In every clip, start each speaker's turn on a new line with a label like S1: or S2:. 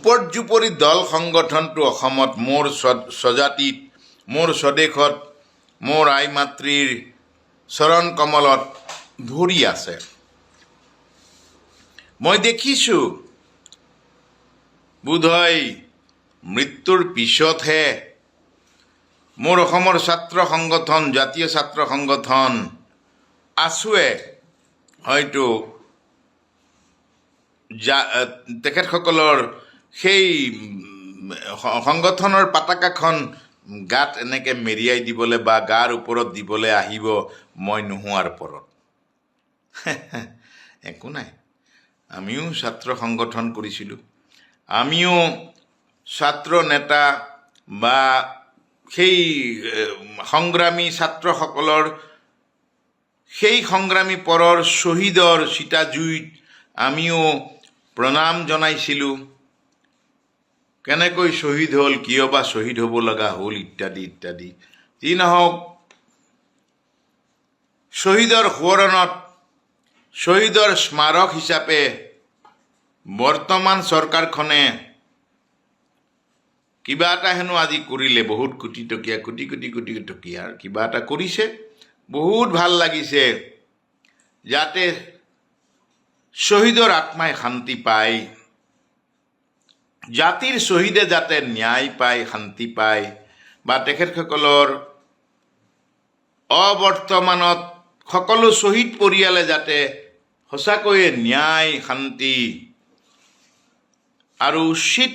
S1: উপৰ্যুপৰি দল সংগঠনটো অসমত মোৰ স্বজাতিত, মোৰ স্বদেশত, মোৰ আই মাতৃৰ চৰণ কমলত ধৰি আছে। মই দেখিছোঁ বোধহয় মৃত্যুৰ পিছতহে মোৰ অসমৰ ছাত্ৰ সংগঠন, জাতীয় ছাত্ৰ সংগঠন আছুৱে হয়তো তেখেতসকলৰ সেই সংগঠনৰ পতাকাখন গাত এনেকৈ মেৰিয়াই দিবলৈ বা গাৰ ওপৰত দিবলৈ আহিব মই নোহোৱাৰ পৰত। একো নাই, আমিও ছাত্ৰ সংগঠন কৰিছিলোঁ, আমিও ছাত্ৰ নেতা বা সেই সংগ্ৰামী ছাত্ৰসকলৰ সেই সংগ্ৰামী পৰৰ শ্বহীদৰ চিতাজুইত আমিও প্ৰণাম জনাইছিলোঁ। কেনেকৈ শ্বহীদ হ'ল, কিয় বা শ্বহীদ হ'ব লগা হ'ল, ইত্যাদি ইত্যাদি। যি নহওক, শ্বহীদৰ সোঁৱৰণত, শ্বহীদৰ স্মাৰক হিচাপে বৰ্তমান চৰকাৰখনে কিবা এটা হেনো আজি কৰিলে, বহুত কোটি টকীয়া, কোটি কোটি কোটি টকীয়াৰ কিবা এটা কৰিছে। বহুত ভাল লাগিছে, যাতে শ্বহীদৰ আত্মাই শান্তি পায়, জাতিৰ শ্বহীদে যাতে ন্যায় পায়, শান্তি পায়, বা তেখেতসকলৰ অবৰ্তমানত সকলো শ্বহীদ পৰিয়ালে যাতে সঁচাকৈয়ে ন্যায়, শান্তি আৰু উচিত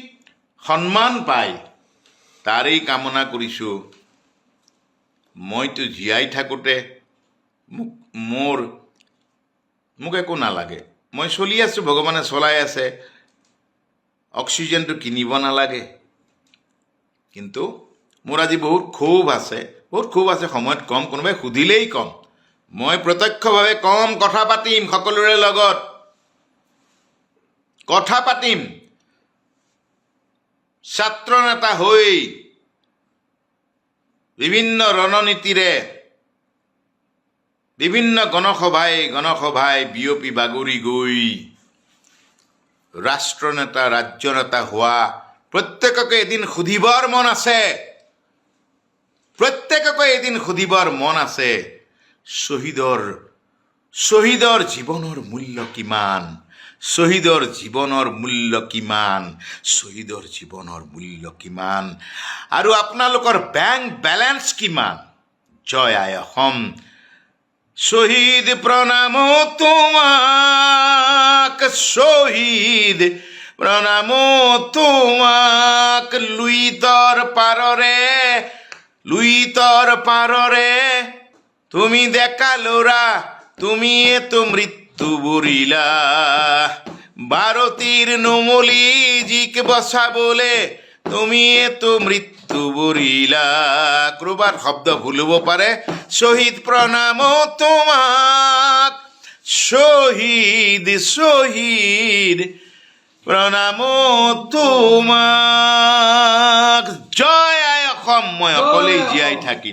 S1: সন্মান পায়, তাৰেই কামনা কৰিছোঁ। মইতো জীয়াই থাকোঁতে মোক একো নালাগে, মই চলি আছোঁ, ভগৱানে চলাই আছে, অক্সিজেনটো কিনিব নালাগে। কিন্তু মোৰ আজি বহুত ক্ষোভ আছে, সময়ত কম, কোনোবাই সুধিলেই কম, মই প্ৰত্যক্ষভাৱে কম, কথা পাতিম, সকলোৰে লগত কথা পাতিম। ছাত্ৰ নেতা হৈ বিভিন্ন ৰণনীতিৰে বিভিন্ন গণসভাই বিয়পি বাগৰি গৈ ৰাষ্ট্ৰনেতা, ৰাজ্য নেতা হোৱা প্ৰত্যেককে এদিন সুধিবৰ মন আছে, শ্বহীদৰ জীৱনৰ মূল্য কিমান, শ্বহীদৰ জীৱনৰ মূল্য কিমান, আৰু আপোনালোকৰ বেংক বেলেঞ্চ কিমান। জয় আই অসম। শহীদ প্ৰণাম তোমাক, শহীদ প্ৰণাম তোমাক, লুইতৰ পাৰৰে তুমি ডেকা ল'ৰা, তুমিয়েতো মৃত্যু বুৰিলা, ভাৰতীৰ নুমলী জীক বচাবলে তুমিয়েতো মৃত্যু বুৰিলা। ক'ৰবাত শব্দ ভুল হ'ব পাৰে। শহীদ প্ৰণাম তোমাক, শহীদ প্ৰণাম তোমাক। জয় আই অসম। মই অকলেই জীয়াই থাকিম।